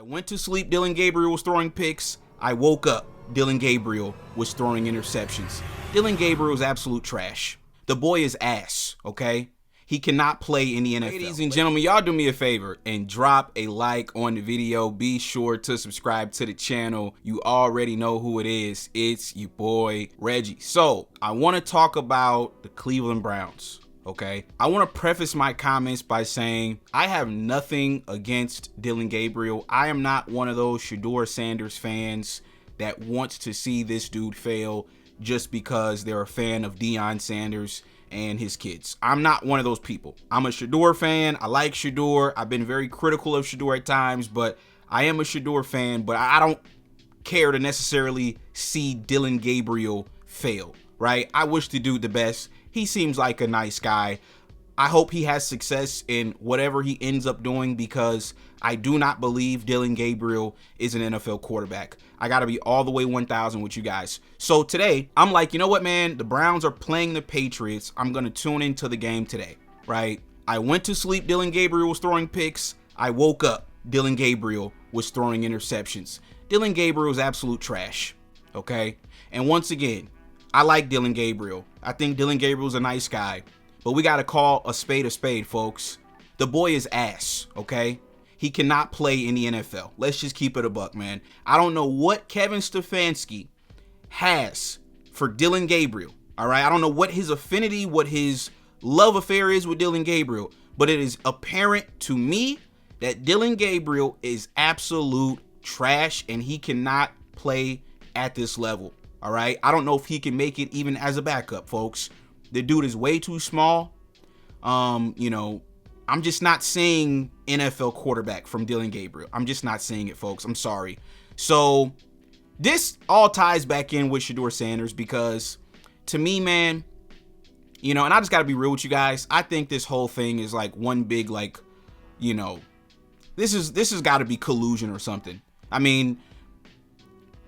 I went to sleep, Dillon Gabriel was throwing picks. I woke up, Dillon Gabriel was throwing interceptions. Dillon Gabriel is absolute trash. The boy is ass, okay? He cannot play in the NFL. Ladies and gentlemen, y'all do me a favor and drop a like on the video. Be sure to subscribe to the channel. You already know who it is. It's your boy, Reggie. So, I want to talk about the Cleveland Browns. Okay, I want to preface my comments by saying I have nothing against Dillon Gabriel. I am not one of those Shedeur Sanders fans that wants to see this dude fail just because they're a fan of Deion Sanders and his kids. I'm not one of those people. I'm a Shedeur fan. I like Shedeur. I've been very critical of Shedeur at times, but I am a Shedeur fan, but I don't care to necessarily see Dillon Gabriel fail, right? I wish the dude the best. He seems like a nice guy. I hope he has success in whatever he ends up doing because I do not believe Dillon Gabriel is an NFL quarterback. I got to be all the way 1,000 with you guys. So today, I'm like, you know what, man? The Browns are playing the Patriots. I'm going to tune into the game today, right? I went to sleep, Dillon Gabriel was throwing picks. I woke up, Dillon Gabriel was throwing interceptions. Dillon Gabriel is absolute trash, okay? And once again, I like Dillon Gabriel. I think Dillon Gabriel's a nice guy. But we got to call a spade, folks. The boy is ass, okay? He cannot play in the NFL. Let's just keep it a buck, man. I don't know what Kevin Stefanski has for Dillon Gabriel, all right? I don't know what his affinity, what his love affair is with Dillon Gabriel. But it is apparent to me that Dillon Gabriel is absolute trash and he cannot play at this level. All right. I don't know if he can make it even as a backup, folks. The dude is way too small. I'm just not seeing NFL quarterback from Dillon Gabriel. I'm just not seeing it, folks. I'm sorry. So this all ties back in with Shedeur Sanders because to me, man, and I just got to be real with you guys. I think this whole thing is like one big, this has got to be collusion or something. I mean,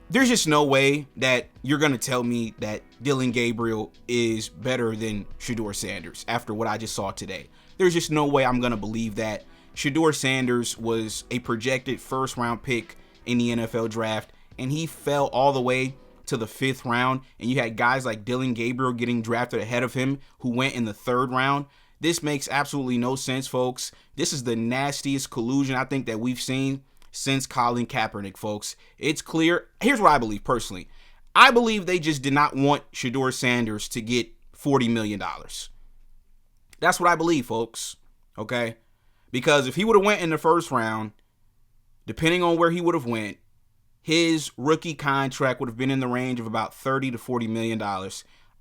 there's just no way that you're going to tell me that Dillon Gabriel is better than Shedeur Sanders after what I just saw today. There's just no way I'm going to believe that. Shedeur Sanders was a projected first-round pick in the NFL draft, and he fell all the way to the 5th round, and you had guys like Dillon Gabriel getting drafted ahead of him who went in the 3rd round. This makes absolutely no sense, folks. This is the nastiest collusion I think that we've seen since Colin Kaepernick, folks. It's clear. Here's what I believe personally. I believe they just did not want Shedeur Sanders to get $40 million. That's what I believe, folks. Okay? Because if he would have went in the 1st round, depending on where he would have went, his rookie contract would have been in the range of about $30 to $40 million.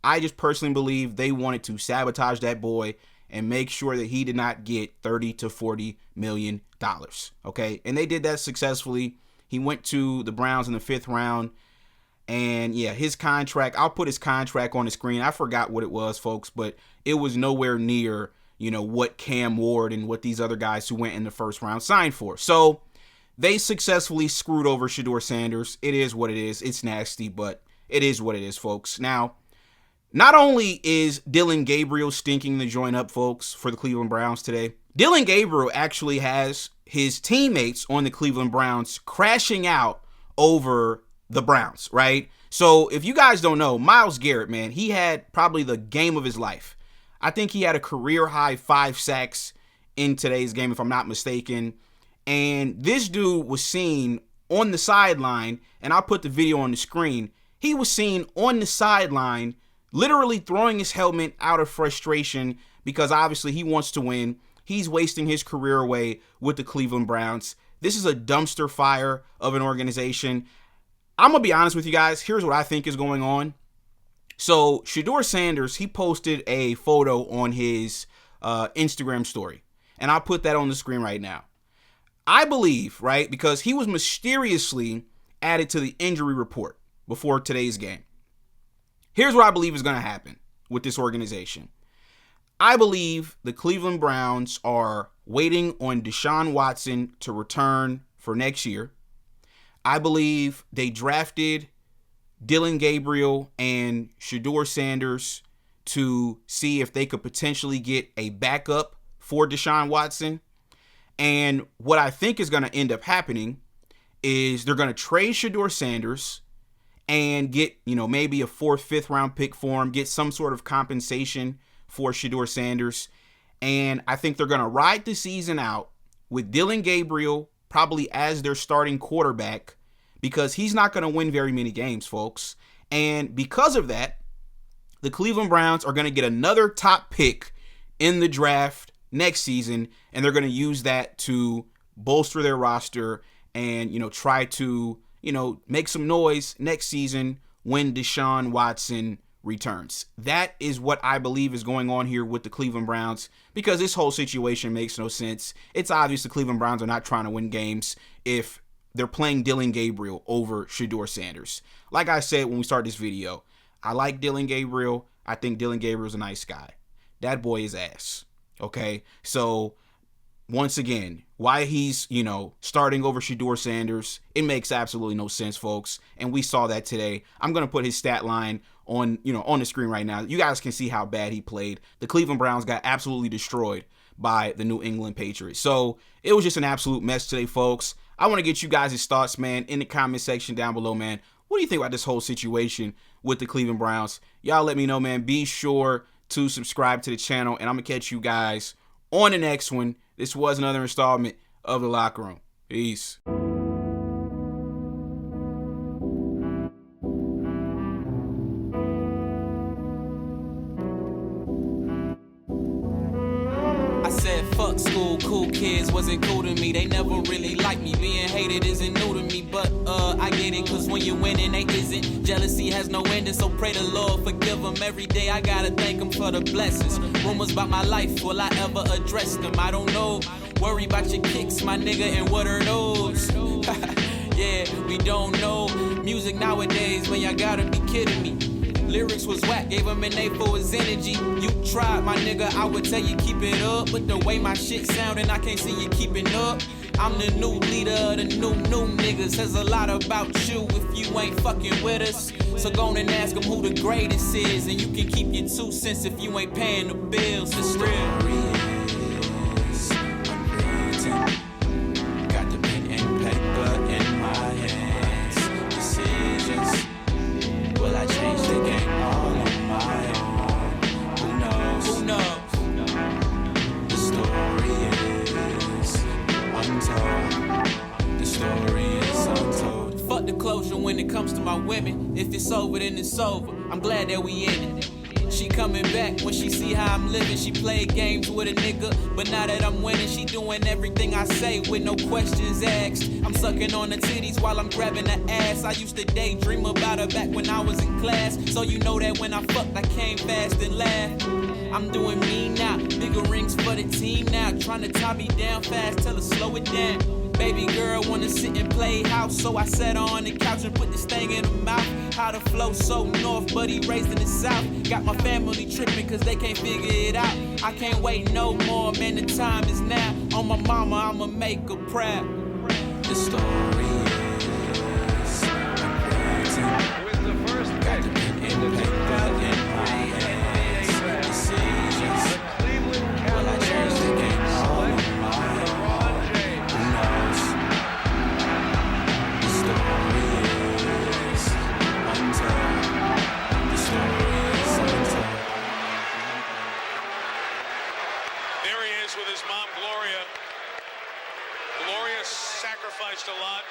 I just personally believe they wanted to sabotage that boy and make sure that he did not get $30 to $40 million. Okay, and they did that successfully. He went to the Browns in the 5th round, and yeah, his contract, I'll put his contract on the screen. I forgot what it was, folks, but it was nowhere near, what Cam Ward and what these other guys who went in the 1st round signed for. So they successfully screwed over Shedeur Sanders. It is what it is. It's nasty, but it is what it is, folks. Now, not only is Dillon Gabriel stinking the joint up, folks, for the Cleveland Browns today, Dillon Gabriel actually has his teammates on the Cleveland Browns crashing out over the Browns, right? So if you guys don't know, Myles Garrett, man, he had probably the game of his life. I think he had a career high 5 sacks in today's game, if I'm not mistaken. And this dude was seen on the sideline, and I'll put the video on the screen. He was seen on the sideline literally throwing his helmet out of frustration because obviously he wants to win. He's wasting his career away with the Cleveland Browns. This is a dumpster fire of an organization. I'm going to be honest with you guys. Here's what I think is going on. So Shedeur Sanders, he posted a photo on his Instagram story. And I'll put that on the screen right now. I believe, right, because he was mysteriously added to the injury report before today's game. Here's what I believe is going to happen with this organization. I believe the Cleveland Browns are waiting on Deshaun Watson to return for next year. I believe they drafted Dillon Gabriel and Shedeur Sanders to see if they could potentially get a backup for Deshaun Watson. And what I think is going to end up happening is they're going to trade Shedeur Sanders and get, maybe a 4th, 5th round pick for him, get some sort of compensation for Shedeur Sanders. And I think they're going to ride the season out with Dillon Gabriel probably as their starting quarterback, because he's not going to win very many games, folks. And because of that, the Cleveland Browns are going to get another top pick in the draft next season, and they're going to use that to bolster their roster and, try to, make some noise next season when Deshaun Watson returns. That is what I believe is going on here with the Cleveland Browns, because this whole situation makes no sense. It's obvious the Cleveland Browns are not trying to win games if they're playing Dillon Gabriel over Shedeur Sanders. Like I said when we started this video, I like Dillon Gabriel. I think Dillon Gabriel's a nice guy. That boy is ass. Okay? So, once again, why he's, starting over Shedeur Sanders, it makes absolutely no sense, folks. And we saw that today. I'm going to put his stat line on the screen right now. You guys can see how bad he played. The Cleveland Browns got absolutely destroyed by the New England Patriots. So, it was just an absolute mess today, folks. I want to get you guys' thoughts, man, in the comment section down below, man. What do you think about this whole situation with the Cleveland Browns? Y'all let me know, man. Be sure to subscribe to the channel, and I'm going to catch you guys on the next one. This was another installment of The Locker Room. Peace. Said fuck school, cool kids wasn't cool to me. They never really liked me. Being hated isn't new to me, but I get it, cause when you're winning, they isn't. Jealousy has no ending, so pray the Lord forgive them. Every day I gotta thank him for the blessings. Rumors about my life, will I ever address them? I don't know. Worry about your kicks, my nigga, and what are those? Yeah, we don't know. Music nowadays, man, y'all gotta be kidding me. Lyrics was whack, gave him an A for his energy. You tried, my nigga, I would tell you keep it up. But the way my shit sounding, I can't see you keeping up. I'm the new leader of the new niggas. Says a lot about you if you ain't fucking with us. So go on and ask them who the greatest is. And you can keep your 2 cents if you ain't paying the bills. It's real. Got the pen and paper in my hands. Decisions. Will I change the game all on my own? Who knows? Who knows? The story is untold. The story is untold. Fuck the closure when it comes to my women. If it's over, then it's over. I'm glad that we in it. She coming back when she see how I'm living. She played games with a nigga, but now that I'm winning, she doing everything I say with no questions asked. I'm sucking on the titties while I'm grabbing the ass. I used to daydream about her back when I was in class. So you know that when I fucked, I came fast and laughed. I'm doing me now, bigger rings for the team now. Trying to tie me down fast, tell her slow it down. Baby girl wanna sit and play house, so I sat her on the couch and put this thing in her mouth. How the flow so north, but he raised in the south. Got my family tripping cause they can't figure it out. I can't wait no more, man, the time is now. On my mama, I'ma make her proud. The story is amazing. With the first pick in the 2018 NBA Decisions. the Cleveland Will I change the game? Cavaliers select LeBron James. Who knows? The story is untold. The story is untold. There he is with his mom, Gloria. Gloria sacrificed a lot